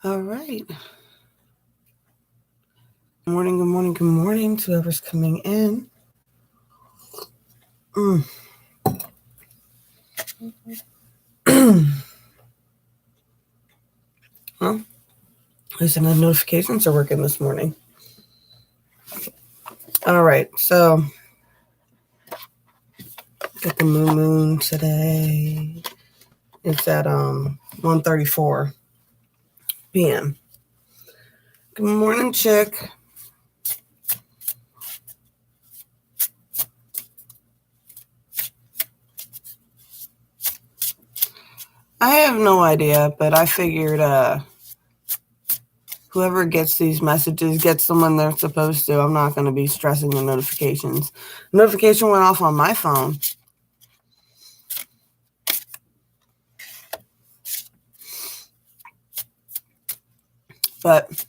All right. Good morning to whoever's coming in. Well, at least the notifications are working this morning. All right, so got the moon today. It's at 1:34 p.m. Good morning, Chick. I have no idea, but I figured whoever gets these messages gets them when they're supposed to. I'm not going to be stressing the notifications. Notification went off on my phone. But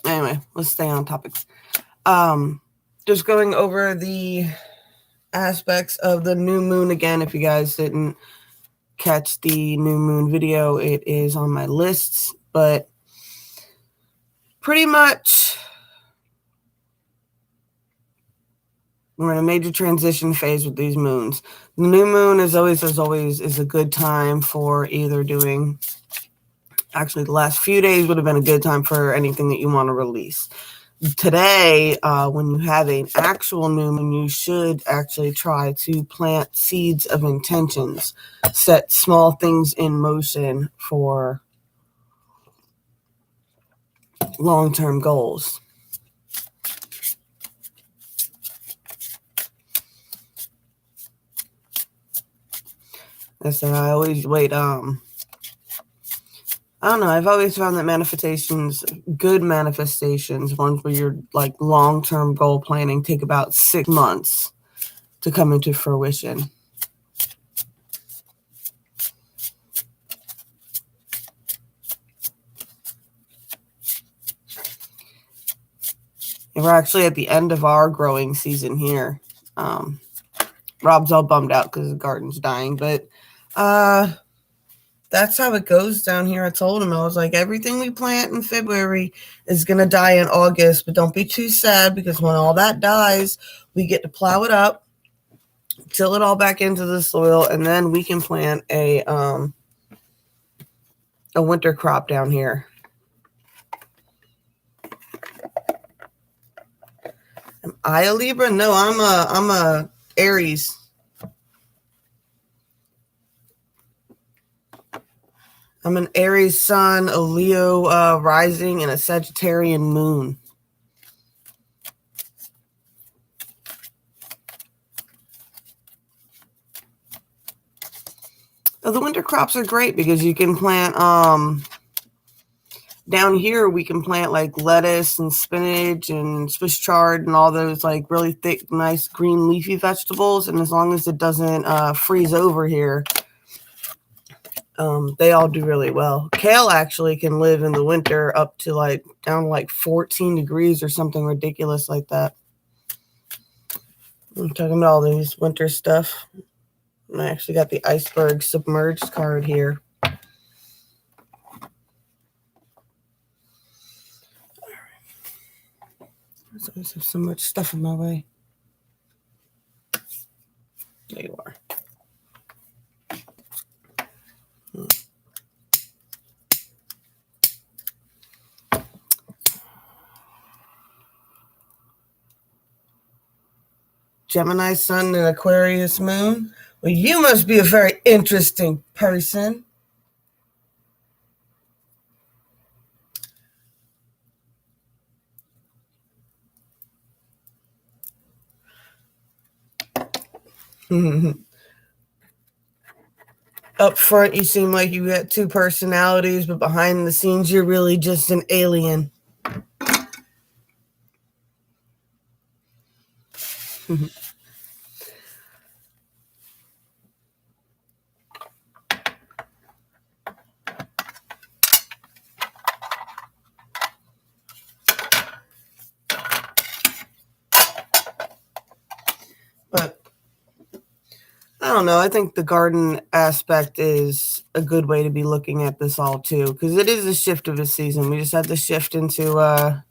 anyway, let's stay on topic. Just going over the aspects of the new moon again. If you guys didn't catch the new moon video, it is on my lists, but pretty much we're in a major transition phase with these moons. The new moon is always a good time for either doing, actually the last few days would have been a good time for anything that you want to release. Today, when you have an actual new moon, you should actually try to plant seeds of intentions, set small things in motion for long-term goals. I always wait. I don't know. I've always found that good manifestations, ones where you're like long-term goal planning, take about 6 months to come into fruition. And we're actually at the end of our growing season here. Rob's all bummed out because the garden's dying, but that's how it goes down here. I told him, I was like, everything we plant in February is going to die in August, but don't be too sad because when all that dies, we get to plow it up, till it all back into the soil, and then we can plant a winter crop down here. Am I a Libra? No, I'm a Aries. I'm an Aries sun, a Leo rising, and a Sagittarian moon. The winter crops are great because you can plant, down here we can plant like lettuce and spinach and Swiss chard and all those like really thick, nice green leafy vegetables. And as long as it doesn't freeze over here, they all do really well. Kale actually can live in the winter up to like down like 14 degrees or something ridiculous like that. I'm talking about all these winter stuff. I actually got the iceberg submerged card here. I always have so much stuff in my way. There you are. Gemini sun and Aquarius moon. Well, you must be a very interesting person. Up front, you seem like you got two personalities, but behind the scenes, you're really just an alien. But I don't don't know. I think the garden aspect is a good way to be looking at this all too, because it is a shift of a season. We just had the shift into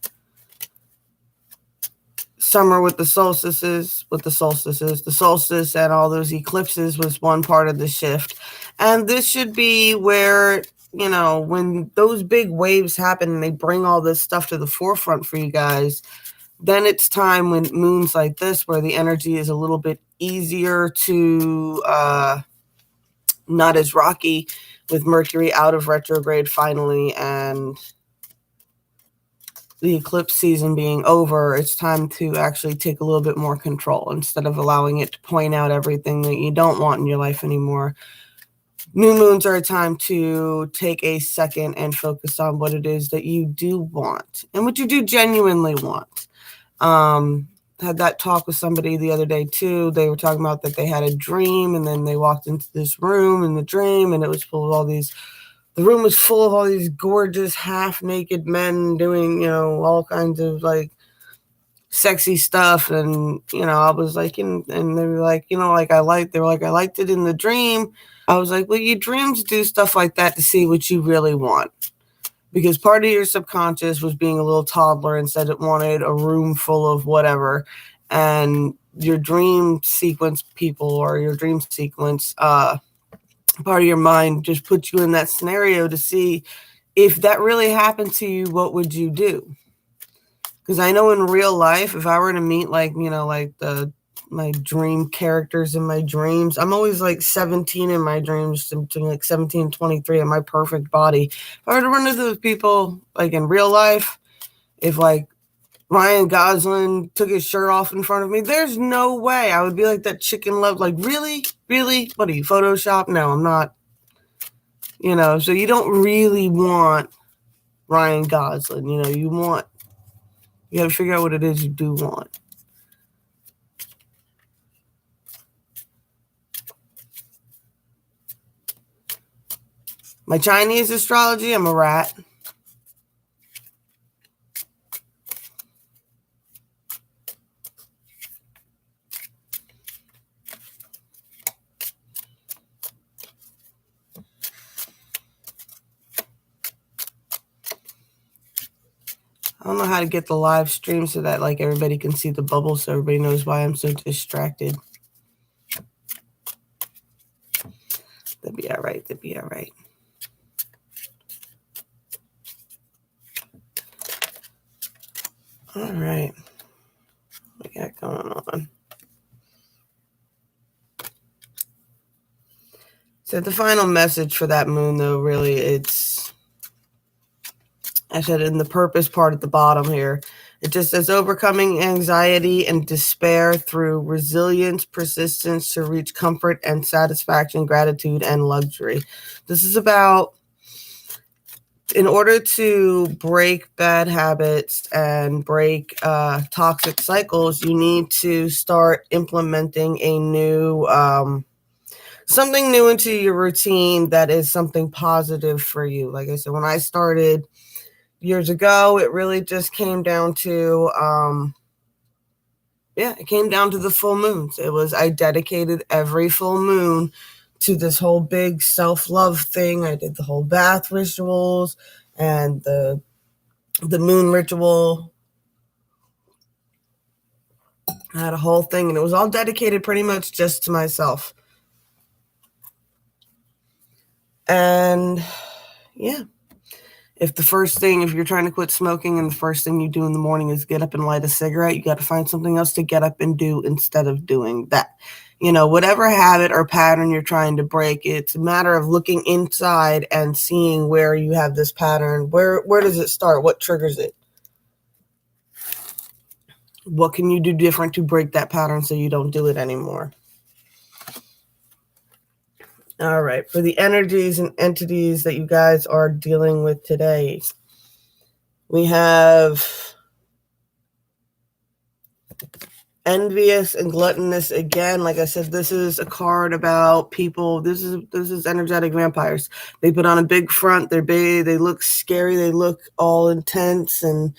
summer with the solstices, the solstice and all those eclipses was one part of the shift. And this should be where, you know, when those big waves happen and they bring all this stuff to the forefront for you guys, then it's time when moons like this, where the energy is a little bit easier to, not as rocky, with Mercury out of retrograde finally and the eclipse season being over, it's time to actually take a little bit more control instead of allowing it to point out everything that you don't want in your life anymore. New moons are a time to take a second and focus on what it is that you do want and what you do genuinely want. Had that talk with somebody the other day too. They were talking about that they had a dream and then they walked into this room in the dream and it was full of all these, the room was full of all these gorgeous half-naked men doing, you know, all kinds of like sexy stuff. And, you know, I was like, and they were like, you know, like they were like, I liked it in the dream. I was like, well, your dreams do stuff like that to see what you really want. Because part of your subconscious was being a little toddler and said it wanted a room full of whatever. And your dream sequence people or your dream sequence, part of your mind just puts you in that scenario to see if that really happened to you, what would you do? Because I know in real life, if I were to meet like, you know, like my dream characters in my dreams, I'm always like 17 in my dreams, something like 17, 23 in my perfect body. If I were to run into those people like in real life, if like Ryan Gosling took his shirt off in front of me, there's no way I would be like that chicken love, like, really? Really? What are you, Photoshop? No, I'm not. You know, so you don't really want Ryan Gosling. You know, you got to figure out what it is you do want. My Chinese astrology, I'm a rat. I don't know how to get the live stream so that like everybody can see the bubbles so everybody knows why I'm so distracted. That'd be all right. That'd be all right. All right. What we got going on? So the final message for that moon, though, really, it's, I said in the purpose part at the bottom here, it just says overcoming anxiety and despair through resilience, persistence to reach comfort and satisfaction, gratitude, and luxury. This is about, in order to break bad habits and break toxic cycles, you need to start implementing a new, something new into your routine that is something positive for you. Like I said, when I started years ago, it really just came down to, it came down to the full moons. It was, I dedicated every full moon to this whole big self-love thing. I did the whole bath rituals and the moon ritual. I had a whole thing, and it was all dedicated pretty much just to myself. And yeah, if you're trying to quit smoking and the first thing you do in the morning is get up and light a cigarette, you got to find something else to get up and do instead of doing that. You know, whatever habit or pattern you're trying to break, it's a matter of looking inside and seeing where you have this pattern. Where does it start? What triggers it? What can you do different to break that pattern so you don't do it anymore? All right, for the energies and entities that you guys are dealing with today, we have envious and gluttonous again. Like I said, this is a card about people. This is energetic vampires. They put on a big front. They're big. They look scary. They look all intense and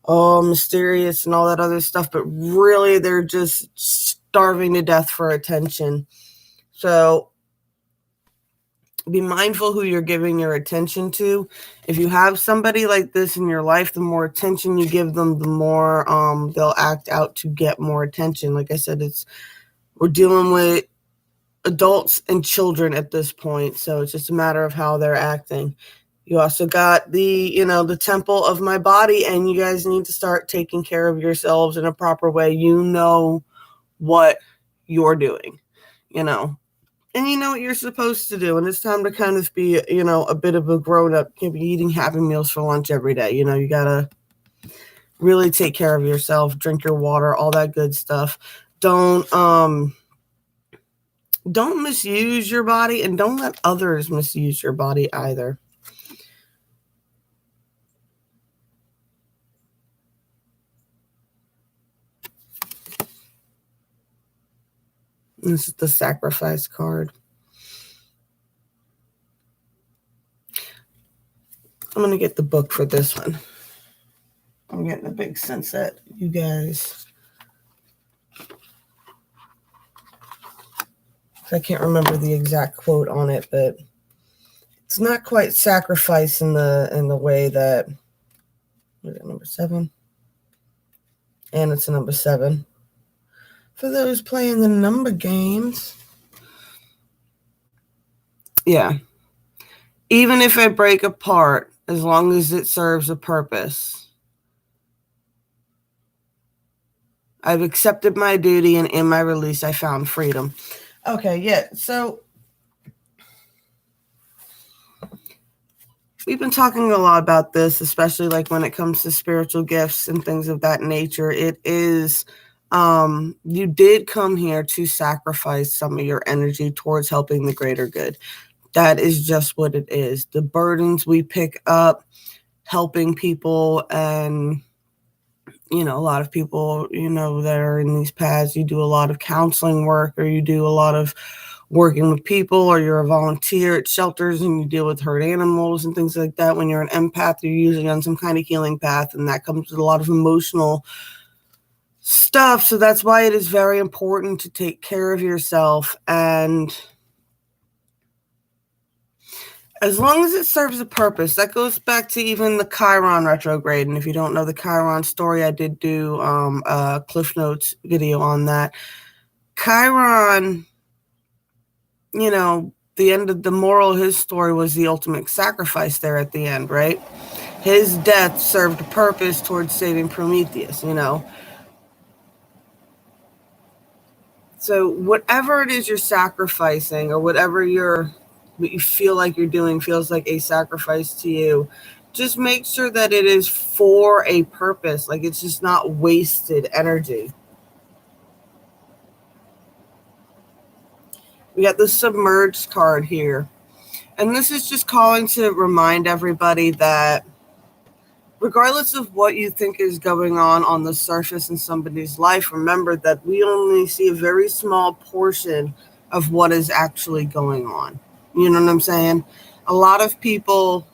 all mysterious and all that other stuff. But really, they're just starving to death for attention. So be mindful who you're giving your attention to. If you have somebody like this in your life, the more attention you give them, the more they'll act out to get more attention. Like I said, we're dealing with adults and children at this point, so it's just a matter of how they're acting. You also got the temple of my body, and you guys need to start taking care of yourselves in a proper way. You know what you're doing, and you know what you're supposed to do, and it's time to kind of be, a bit of a grown-up. You can't be eating Happy Meals for lunch every day. You gotta really take care of yourself, drink your water, all that good stuff. Don't misuse your body, and don't let others misuse your body either. This is the sacrifice card. I'm going to get the book for this one. I'm getting a big sense that you guys... I can't remember the exact quote on it, but it's not quite sacrifice in the way that... What is it, number 7? And it's a number 7. For those playing the number games. Yeah. Even if I break apart, as long as it serves a purpose. I've accepted my duty, and in my release, I found freedom. Okay, yeah. So we've been talking a lot about this, especially like when it comes to spiritual gifts and things of that nature. It is, you did come here to sacrifice some of your energy towards helping the greater good. That is just what it is. The burdens we pick up, helping people, and, a lot of people, that are in these paths, you do a lot of counseling work, or you do a lot of working with people, or you're a volunteer at shelters and you deal with hurt animals and things like that. When you're an empath, you're usually on some kind of healing path, and that comes with a lot of emotional stuff. So that's why it is very important to take care of yourself, and as long as it serves a purpose. That goes back to even the Chiron retrograde. And if you don't know the Chiron story, I did do a Cliff Notes video on that. Chiron, the end of the moral of his story was the ultimate sacrifice there at the end, right? His death served a purpose towards saving Prometheus, So whatever it is you're sacrificing, or whatever what you feel like you're doing feels like a sacrifice to you, just make sure that it is for a purpose. Like, it's just not wasted energy. We got the submerged card here. And this is just calling to remind everybody that regardless of what you think is going on the surface in somebody's life, remember that we only see a very small portion of what is actually going on. You know what I'm saying? A lot of people,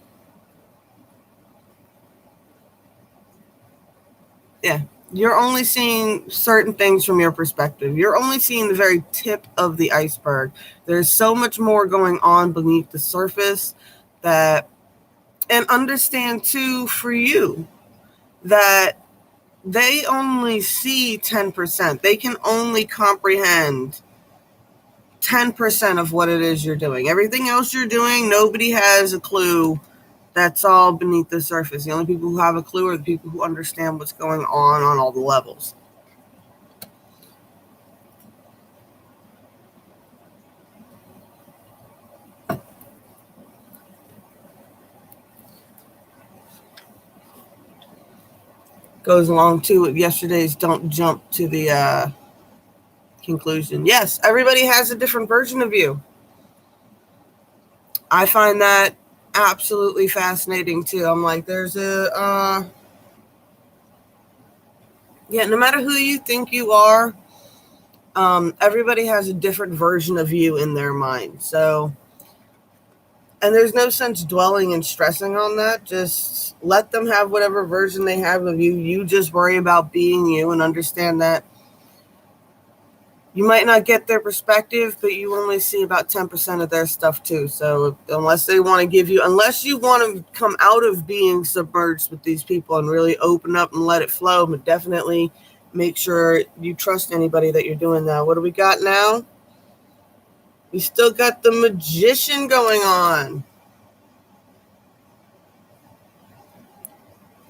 you're only seeing certain things from your perspective. You're only seeing the very tip of the iceberg. There's so much more going on beneath the surface and understand too, for you, that they only see 10%. They can only comprehend 10% of what it is you're doing. Everything else you're doing, nobody has a clue. That's all beneath the surface. The only people who have a clue are the people who understand what's going on all the levels. Goes along too with yesterday's don't jump to the conclusion. Yes, everybody has a different version of you. I find that absolutely fascinating too. I'm like, there's no matter who you think you are, everybody has a different version of you in their mind. So, and there's no sense dwelling and stressing on that. Just let them have whatever version they have of you. You just worry about being you, and understand that You might not get their perspective, but you only see about 10% of their stuff too. So unless they want to give you, unless you want to come out of being submerged with these people and really open up and let it flow, but definitely make sure you trust anybody that you're doing that. What do we got now? We still got the Magician going on.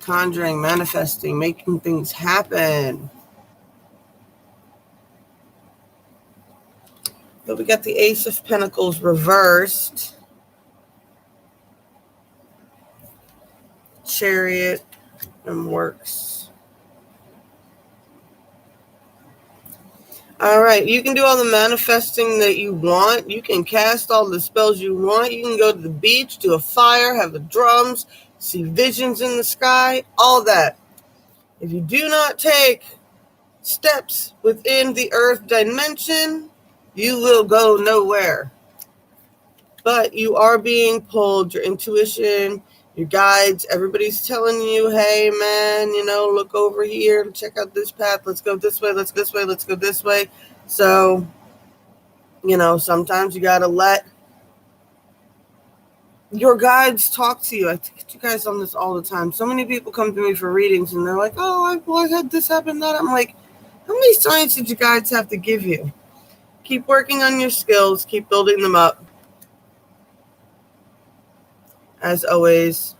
Conjuring, manifesting, making things happen. But we got the Ace of Pentacles reversed. Chariot and Works. All right, you can do all the manifesting that you want. You can cast all the spells you want. You can go to the beach, do a fire, have the drums, see visions in the sky, all that. If you do not take steps within the earth dimension, you will go nowhere. But you are being pulled, your intuition, your guides, everybody's telling you, hey man, look over here, check out this path, let's go this way, let's go this way, let's go this way. So, sometimes you got to let your guides talk to you. I get you guys on this all the time. So many people come to me for readings and they're like, oh, I had this happen, that. I'm like, how many signs did you guys have to give you? Keep working on your skills, keep building them up. As always,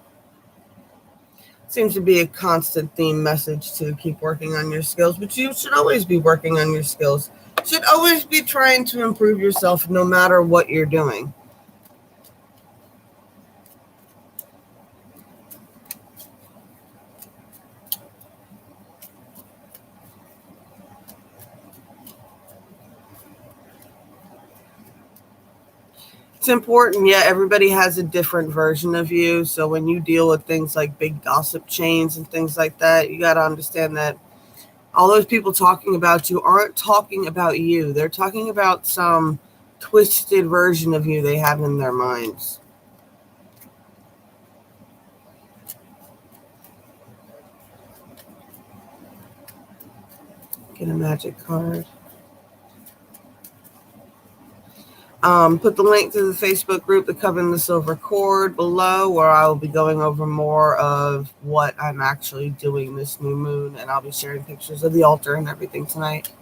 seems to be a constant theme message to keep working on your skills, but you should always be working on your skills. You should always be trying to improve yourself no matter what you're doing. It's important. Yeah, everybody has a different version of you. So when you deal with things like big gossip chains and things like that, you got to understand that all those people talking about you aren't talking about you. They're talking about some twisted version of you they have in their minds. Get a magic card. Put the link to the Facebook group, the Coven, the Silver Cord, below, where I will be going over more of what I'm actually doing this new moon, and I'll be sharing pictures of the altar and everything tonight.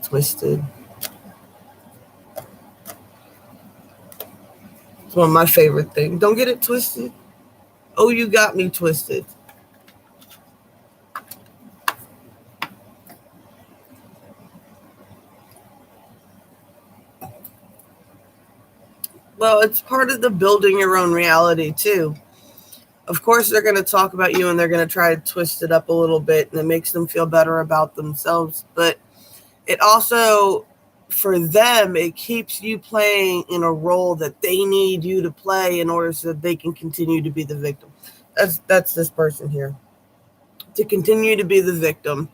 Twisted. It's one of my favorite things. Don't get it twisted. Oh, you got me twisted. Well, it's part of the building your own reality, too. Of course, they're going to talk about you and they're going to try to twist it up a little bit, and it makes them feel better about themselves. But it also, for them, it keeps you playing in a role that they need you to play in order so that they can continue to be the victim. That's this person here. To continue to be the victim.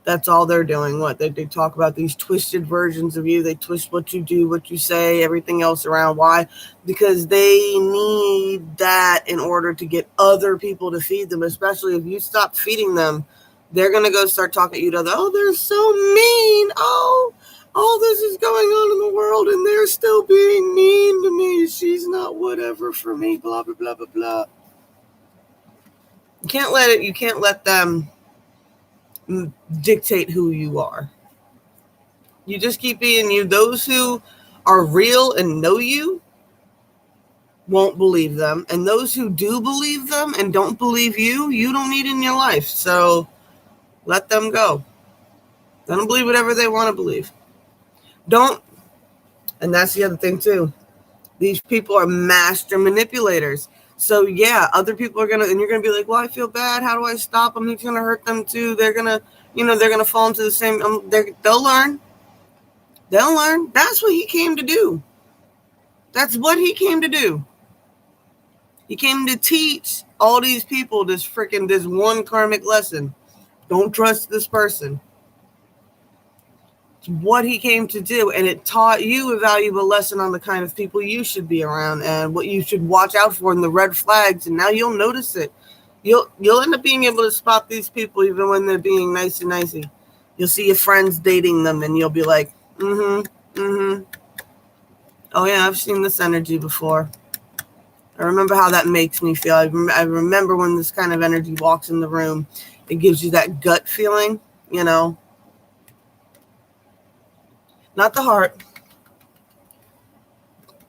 That's all they're doing. What? They talk about these twisted versions of you. They twist what you do, what you say, everything else around. Why? Because they need that in order to get other people to feed them, especially if you stop feeding them. They're going to go start talking to you to others. Oh, they're so mean. Oh, all this is going on in the world, and they're still being mean to me. She's not whatever for me, blah, blah, blah, blah, blah. You can't let them dictate who you are. You just keep being you. Those who are real and know you won't believe them. And those who do believe them and don't believe you, you don't need in your life. So let them go. Let them believe whatever they want to believe. Don't. And that's the other thing too. These people are master manipulators. So yeah, other people are and you're gonna be like, well, I feel bad. How do I stop them? It's gonna hurt them too. They're gonna fall into the same. They'll learn. They'll learn. That's what he came to do. That's what he came to do. He came to teach all these people this one karmic lesson. Don't trust this person. What he came to do, and it taught you a valuable lesson on the kind of people you should be around and what you should watch out for and the red flags, and now you'll notice it. You'll end up being able to spot these people even when they're being nicey. You'll see your friends dating them, and you'll be like, oh yeah, I've seen this energy before. I remember how that makes me feel. I remember when this kind of energy walks in the room, it gives you that gut feeling, not the heart.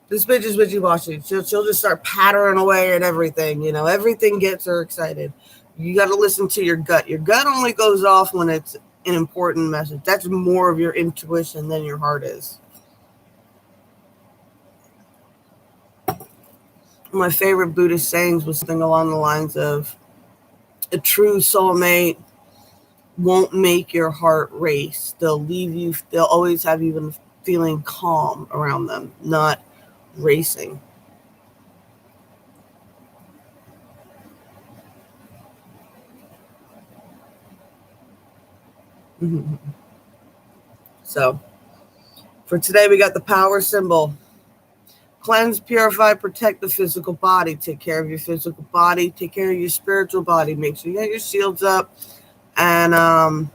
This bitch is wishy-washy. She'll just start pattering away at everything. Everything gets her excited. You got to listen to your gut. Your gut only goes off when it's an important message. That's more of your intuition than your heart is. My favorite Buddhist sayings was something along the lines of, a true soulmate won't make your heart race. They'll always have you feeling calm around them, not racing. So for today, we got the power symbol. Cleanse, purify, protect the physical body. Take care of your physical body. Take care of your spiritual body. Make sure you have your shields up. And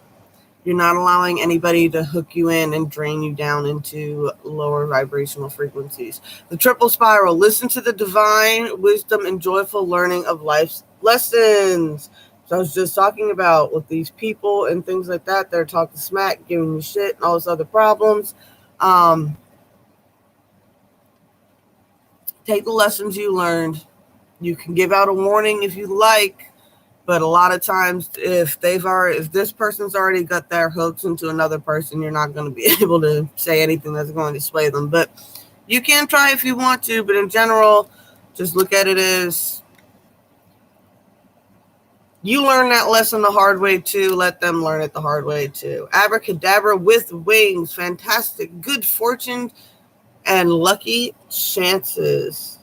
you're not allowing anybody to hook you in and drain you down into lower vibrational frequencies. The triple spiral. Listen to the divine wisdom and joyful learning of life's lessons. So I was just talking about with these people and things like that. They're talking smack, giving you shit and all those other problems. Take the lessons you learned. You can give out a warning if you like, but a lot of times if this person's already got their hooks into another person, you're not going to be able to say anything that's going to sway them. But you can try if you want to, but in general, just look at it as you learn that lesson the hard way too. Let them learn it the hard way too. Abracadabra with wings. Fantastic. Good fortune and lucky chances.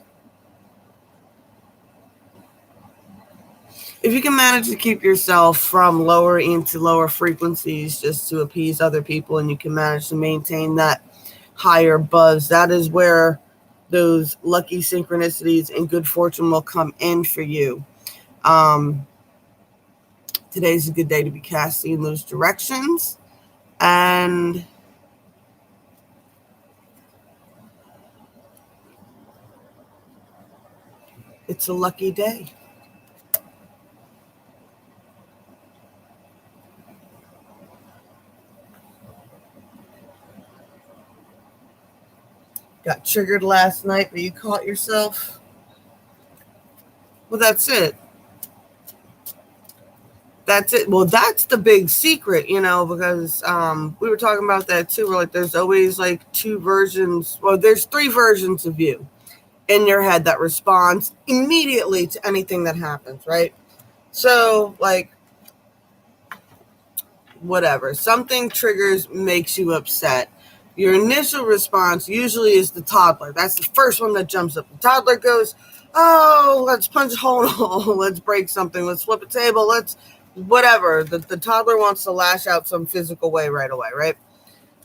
If you can manage to keep yourself from lowering into lower frequencies just to appease other people, and you can manage to maintain that higher buzz, that is where those lucky synchronicities and good fortune will come in for you. Today's a good day to be casting in those directions, and it's a lucky day. Got triggered last night, but you caught yourself. Well, that's it. That's it. Well, that's the big secret, because we were talking about that too. We're like, there's always like two versions. Well, there's three versions of you in your head that responds immediately to anything that happens, right? So, like, whatever. Something triggers, makes you upset. Your initial response usually is the toddler. That's the first one that jumps up. The toddler goes, oh, let's punch a hole in a hole. Let's break something. Let's flip a table. Let's whatever. The toddler wants to lash out some physical way right away, right?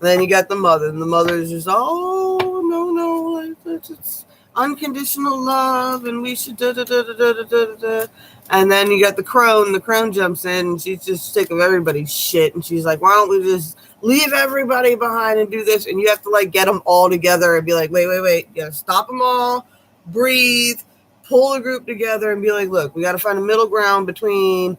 And then you got the mother. And the mother is just, oh, no. It's unconditional love. And we should da-da-da-da-da-da-da. And then you got the crone. The crone jumps in, and she's just sick of everybody's shit. And she's like, why don't we just leave everybody behind and do this? And you have to, like, get them all together and be like, wait. You got to stop them all, breathe, pull the group together, and be like, look, we got to find a middle ground between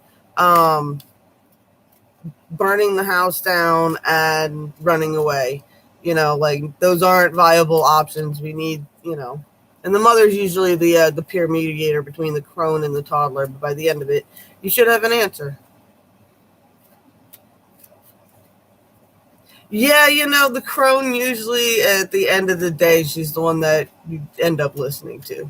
burning the house down and running away. Like, those aren't viable options. We need, and the mother's usually the peer mediator between the crone and the toddler. But by the end of it, you should have an answer. Yeah, the crone usually at the end of the day, she's the one that you end up listening to.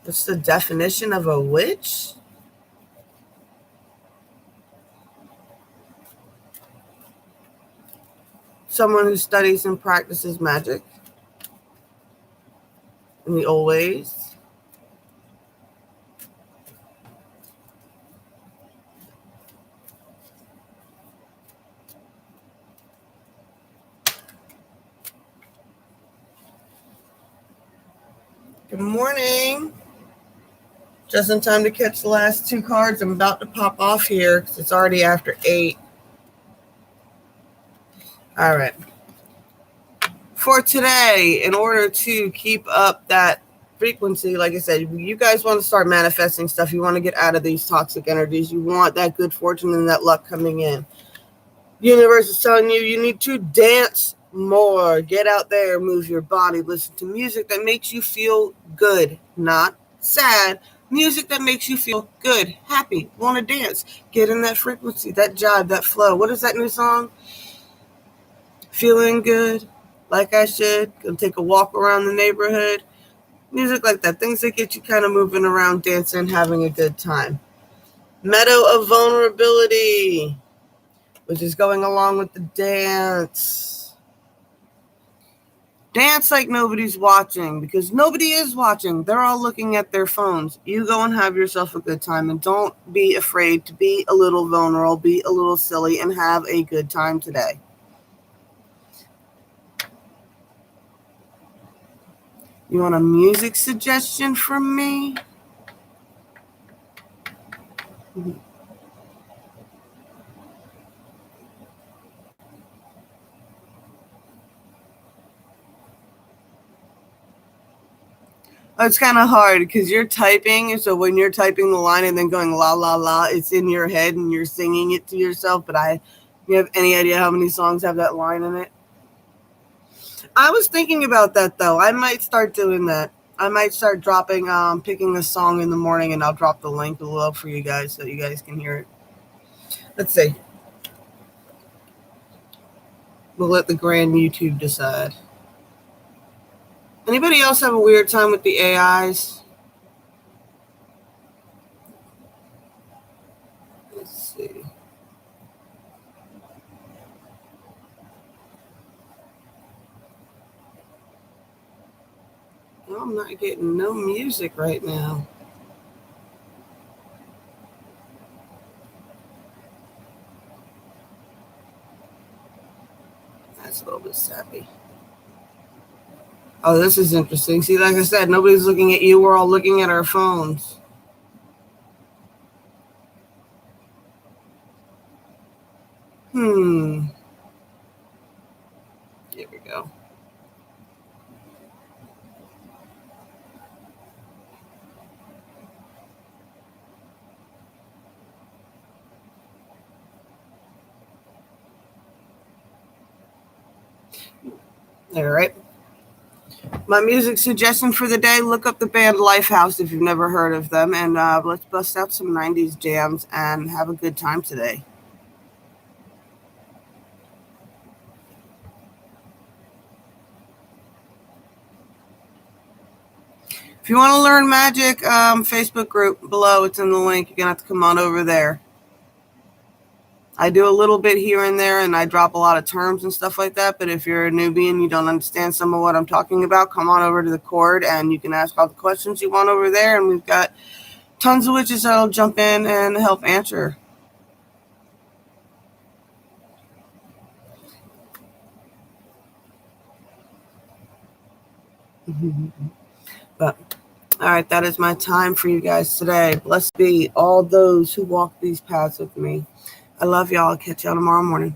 What's the definition of a witch? Someone who studies and practices magic in the old ways. Good morning. Just in time to catch the last two cards. I'm about to pop off here because it's already after 8. All right. For today, in order to keep up that frequency, like I said, you guys want to start manifesting stuff. You want to get out of these toxic energies. You want that good fortune and that luck coming in. Universe is telling you you need to dance more. Get out there, move your body, listen to music that makes you feel good, not sad. Music that makes you feel good, happy, want to dance. Get in that frequency, that jive, that flow. What is that new song? Feeling good, like I should. Go take a walk around the neighborhood. Music like that. Things that get you kind of moving around, dancing, having a good time. Meadow of vulnerability, which is going along with the dance. Dance like nobody's watching, because nobody is watching. They're all looking at their phones. You go and have yourself a good time, and don't be afraid to be a little vulnerable, be a little silly, and have a good time today. You want a music suggestion from me? It's kind of hard because you're typing. So when you're typing the line and then going la, la, la, it's in your head and you're singing it to yourself. But you have any idea how many songs have that line in it? I was thinking about that, though. I might start doing that. I might start dropping, picking a song in the morning, and I'll drop the link below for you guys so you guys can hear it. Let's see. We'll let the grand YouTube decide. Anybody else have a weird time with the AIs? Let's see. Well, I'm not getting no music right now. That's a little bit sappy. Oh, this is interesting. See, like I said, nobody's looking at you. We're all looking at our phones. Here we go. All right. My music suggestion for the day, look up the band Lifehouse if you've never heard of them, and let's bust out some 90s jams and have a good time today. If you want to learn magic, Facebook group below, it's in the link. You're going to have to come on over there. I do a little bit here and there, and I drop a lot of terms and stuff like that. But if you're a newbie and you don't understand some of what I'm talking about, come on over to the Cord, and you can ask all the questions you want over there. And we've got tons of witches that'll jump in and help answer. But all right, that is my time for you guys today. Blessed be all those who walk these paths with me. I love y'all. I'll catch y'all tomorrow morning.